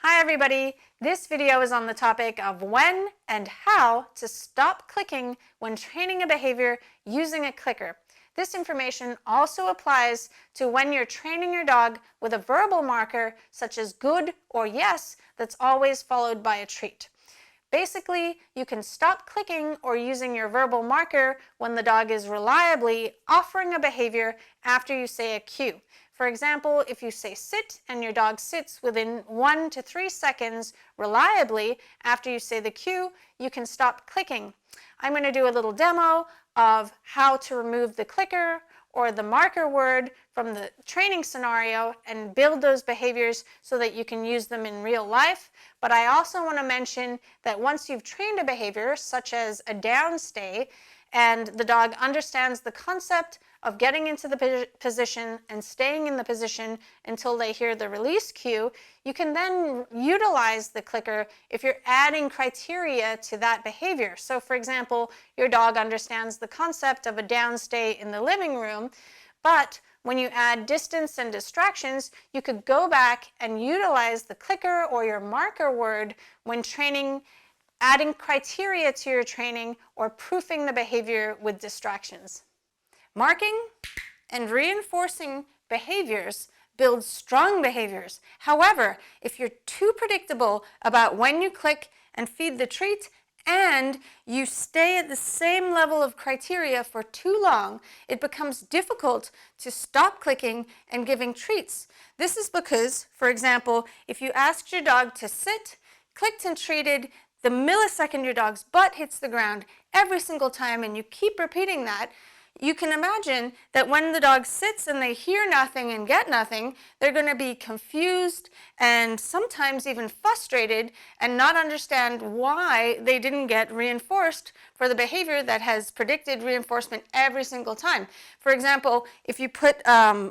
Hi everybody! This video is on the topic of when and how to stop clicking when training a behavior using a clicker. This information also applies to when you're training your dog with a verbal marker such as good or yes that's always followed by a treat. Basically, you can stop clicking or using your verbal marker when the dog is reliably offering a behavior after you say a cue. For example, if you say sit and your dog sits within 1 to 3 seconds reliably after you say the cue, you can stop clicking. I'm going to do a little demo of how to remove the clicker or the marker word from the training scenario and build those behaviors so that you can use them in real life. But I also want to mention that once you've trained a behavior, such as a down stay, and the dog understands the concept of getting into the position and staying in the position until they hear the release cue, you can then utilize the clicker if you're adding criteria to that behavior. So for example, your dog understands the concept of a down stay in the living room, but when you add distance and distractions, you could go back and utilize the clicker or your marker word when training, adding criteria to your training, or proofing the behavior with distractions. Marking and reinforcing behaviors build strong behaviors. However, if you're too predictable about when you click and feed the treat, and you stay at the same level of criteria for too long, it becomes difficult to stop clicking and giving treats. This is because, for example, if you asked your dog to sit, clicked and treated, the millisecond your dog's butt hits the ground every single time, and you keep repeating that, you can imagine that when the dog sits and they hear nothing and get nothing, they're going to be confused and sometimes even frustrated and not understand why they didn't get reinforced for the behavior that has predicted reinforcement every single time. For example, if you put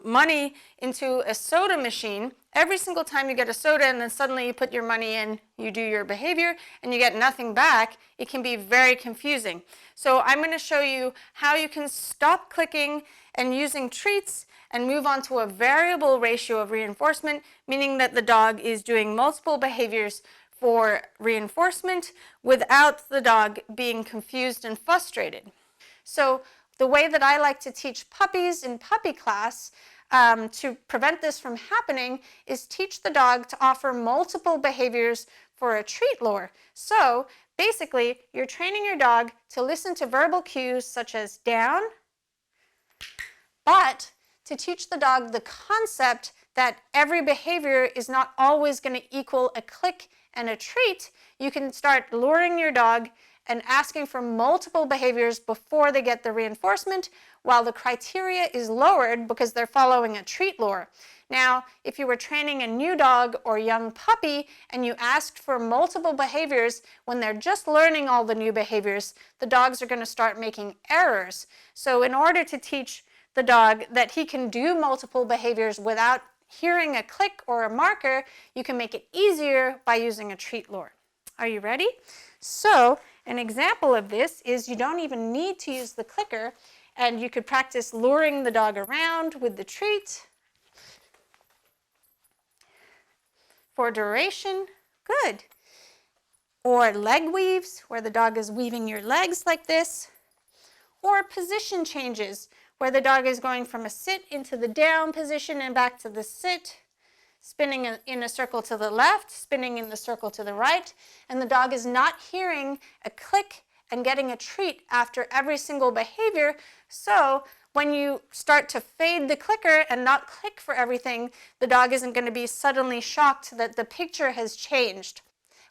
money into a soda machine, every single time you get a soda and then suddenly you put your money in, you do your behavior, and you get nothing back, it can be very confusing. So I'm going to show you how you can stop clicking and using treats and move on to a variable ratio of reinforcement, meaning that the dog is doing multiple behaviors for reinforcement without the dog being confused and frustrated. So the way that I like to teach puppies in puppy class to prevent this from happening is teach the dog to offer multiple behaviors for a treat lure. So basically, you're training your dog to listen to verbal cues such as down, but to teach the dog the concept that every behavior is not always going to equal a click and a treat, you can start luring your dog and asking for multiple behaviors before they get the reinforcement, while the criteria is lowered because they're following a treat lure. Now, if you were training a new dog or young puppy and you asked for multiple behaviors when they're just learning all the new behaviors, the dogs are going to start making errors. So in order to teach the dog that he can do multiple behaviors without hearing a click or a marker, you can make it easier by using a treat lure. Are you ready? So an example of this is you don't even need to use the clicker, and you could practice luring the dog around with the treat. For duration, good. Or leg weaves, where the dog is weaving your legs like this. Or position changes, where the dog is going from a sit into the down position and back to the sit, spinning in a circle to the left, spinning in the circle to the right, and the dog is not hearing a click and getting a treat after every single behavior. So when you start to fade the clicker and not click for everything, the dog isn't going to be suddenly shocked that the picture has changed.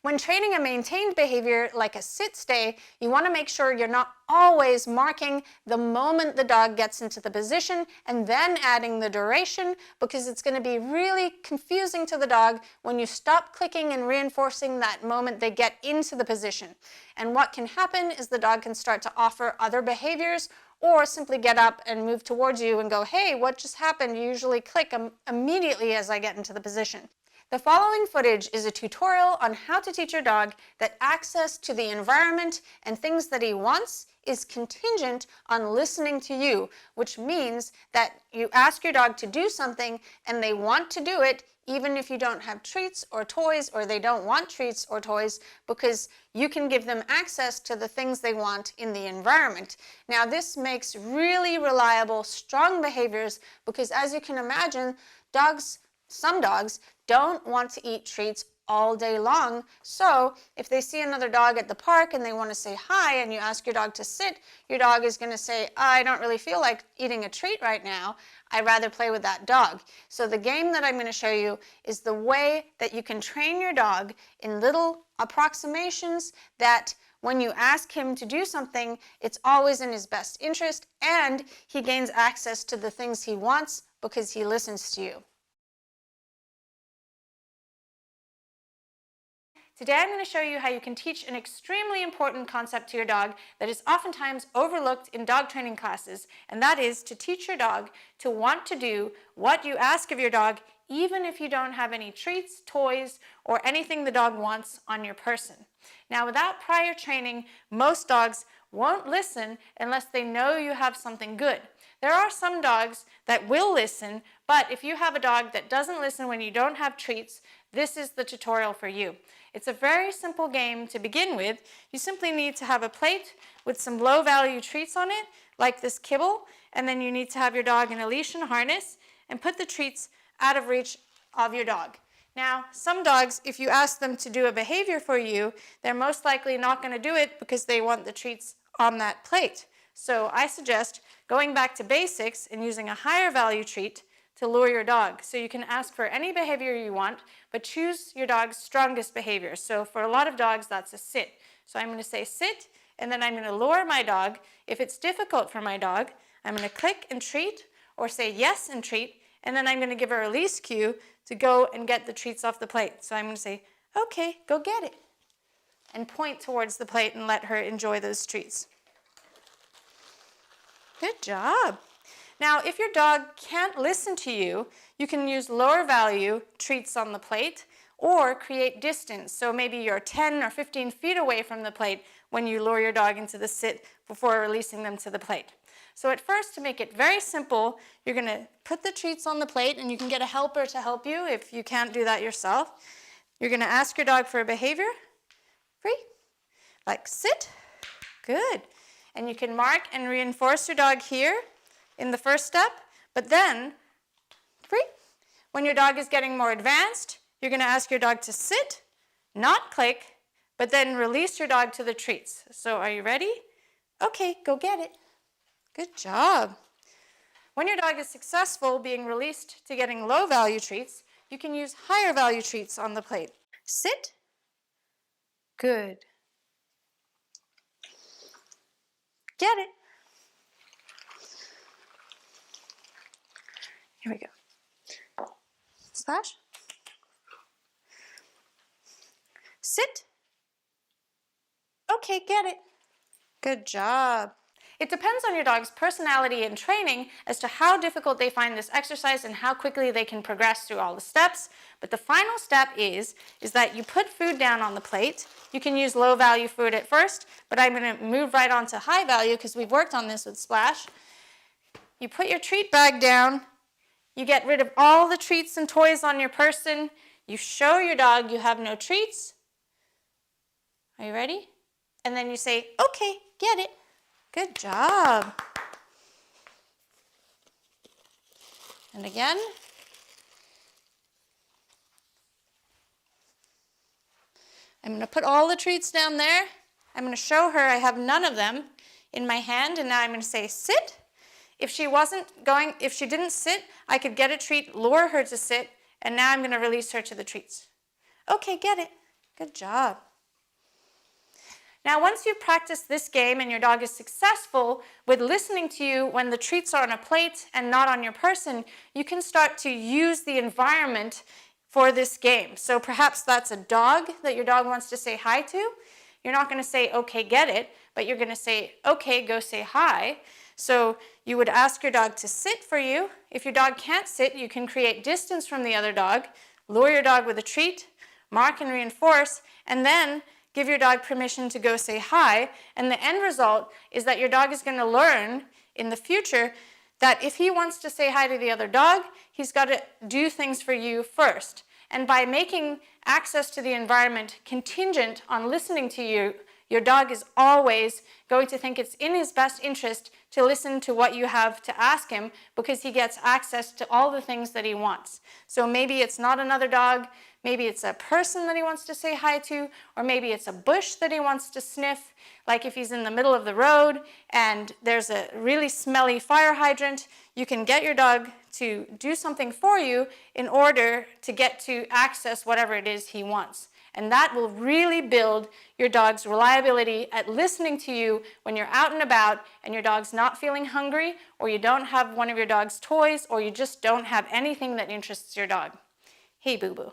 When training a maintained behavior like a sit-stay, you want to make sure you're not always marking the moment the dog gets into the position and then adding the duration, because it's going to be really confusing to the dog when you stop clicking and reinforcing that moment they get into the position. And what can happen is the dog can start to offer other behaviors or simply get up and move towards you and go, hey, what just happened? You usually click immediately as I get into the position. The following footage is a tutorial on how to teach your dog that access to the environment and things that he wants is contingent on listening to you, which means that you ask your dog to do something and they want to do it even if you don't have treats or toys, or they don't want treats or toys, because you can give them access to the things they want in the environment. Now, this makes really reliable, strong behaviors because, as you can imagine, some dogs don't want to eat treats all day long. So if they see another dog at the park and they want to say hi and you ask your dog to sit, your dog is going to say, I don't really feel like eating a treat right now. I'd rather play with that dog. So the game that I'm going to show you is the way that you can train your dog in little approximations that when you ask him to do something, it's always in his best interest and he gains access to the things he wants because he listens to you. Today I'm going to show you how you can teach an extremely important concept to your dog that is oftentimes overlooked in dog training classes, and that is to teach your dog to want to do what you ask of your dog, even if you don't have any treats, toys, or anything the dog wants on your person. Now, without prior training, most dogs won't listen unless they know you have something good. There are some dogs that will listen, but if you have a dog that doesn't listen when you don't have treats, this is the tutorial for you. It's a very simple game to begin with. You simply need to have a plate with some low-value treats on it, like this kibble, and then you need to have your dog in a leash and harness and put the treats out of reach of your dog. Now, some dogs, if you ask them to do a behavior for you, they're most likely not going to do it because they want the treats on that plate. So I suggest going back to basics and using a higher value treat to lure your dog. So you can ask for any behavior you want, but choose your dog's strongest behavior. So for a lot of dogs, that's a sit. So I'm going to say sit, and then I'm going to lure my dog. If it's difficult for my dog, I'm going to click and treat, or say yes and treat, and then I'm going to give a release cue to go and get the treats off the plate. So I'm going to say, okay, go get it, and point towards the plate and let her enjoy those treats. Good job. Now, if your dog can't listen to you, you can use lower value treats on the plate or create distance. So maybe you're 10 or 15 feet away from the plate when you lure your dog into the sit before releasing them to the plate. So at first, to make it very simple, you're going to put the treats on the plate, and you can get a helper to help you if you can't do that yourself. You're going to ask your dog for a behavior. Free. Like sit. Good. And you can mark and reinforce your dog here in the first step, but then, free. When your dog is getting more advanced, you're going to ask your dog to sit, not click, but then release your dog to the treats. So are you ready? Okay, go get it. Good job. When your dog is successful being released to getting low value treats, you can use higher value treats on the plate. Sit. Good. Get it. Here we go. Splash. Sit. Okay, get it. Good job. It depends on your dog's personality and training as to how difficult they find this exercise and how quickly they can progress through all the steps. But the final step is that you put food down on the plate. You can use low value food at first, but I'm going to move right on to high value because we've worked on this with Splash. You put your treat bag down. You get rid of all the treats and toys on your person. You show your dog you have no treats. Are you ready? And then you say, okay, get it. Good job. And again. I'm going to put all the treats down there. I'm going to show her I have none of them in my hand, and now I'm going to say sit. If she didn't sit, I could get a treat, lure her to sit, and now I'm going to release her to the treats. Okay, get it. Good job. Now, once you've practiced this game and your dog is successful with listening to you when the treats are on a plate and not on your person, you can start to use the environment for this game. So perhaps that's a dog that your dog wants to say hi to. You're not going to say, okay, get it, but you're going to say, okay, go say hi. So you would ask your dog to sit for you. If your dog can't sit, you can create distance from the other dog, lure your dog with a treat, mark and reinforce, and then give your dog permission to go say hi. And the end result is that your dog is going to learn in the future that if he wants to say hi to the other dog, he's got to do things for you first. And by making access to the environment contingent on listening to you, your dog is always going to think it's in his best interest to listen to what you have to ask him because he gets access to all the things that he wants. So maybe it's not another dog, maybe it's a person that he wants to say hi to, or maybe it's a bush that he wants to sniff, like if he's in the middle of the road and there's a really smelly fire hydrant, you can get your dog to do something for you in order to get to access whatever it is he wants. And that will really build your dog's reliability at listening to you when you're out and about and your dog's not feeling hungry, or you don't have one of your dog's toys, or you just don't have anything that interests your dog. Hey, boo-boo.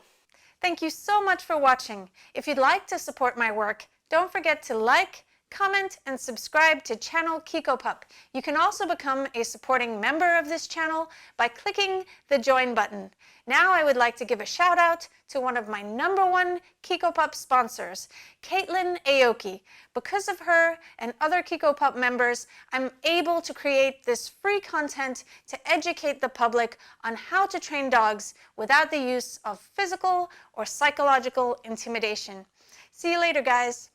Thank you so much for watching. If you'd like to support my work, don't forget to like, comment, and subscribe to channel Kikopup. You can also become a supporting member of this channel by clicking the join button. Now I would like to give a shout out to one of my #1 Kikopup sponsors, Caitlin Aoki. Because of her and other Kikopup members, I'm able to create this free content to educate the public on how to train dogs without the use of physical or psychological intimidation. See you later, guys.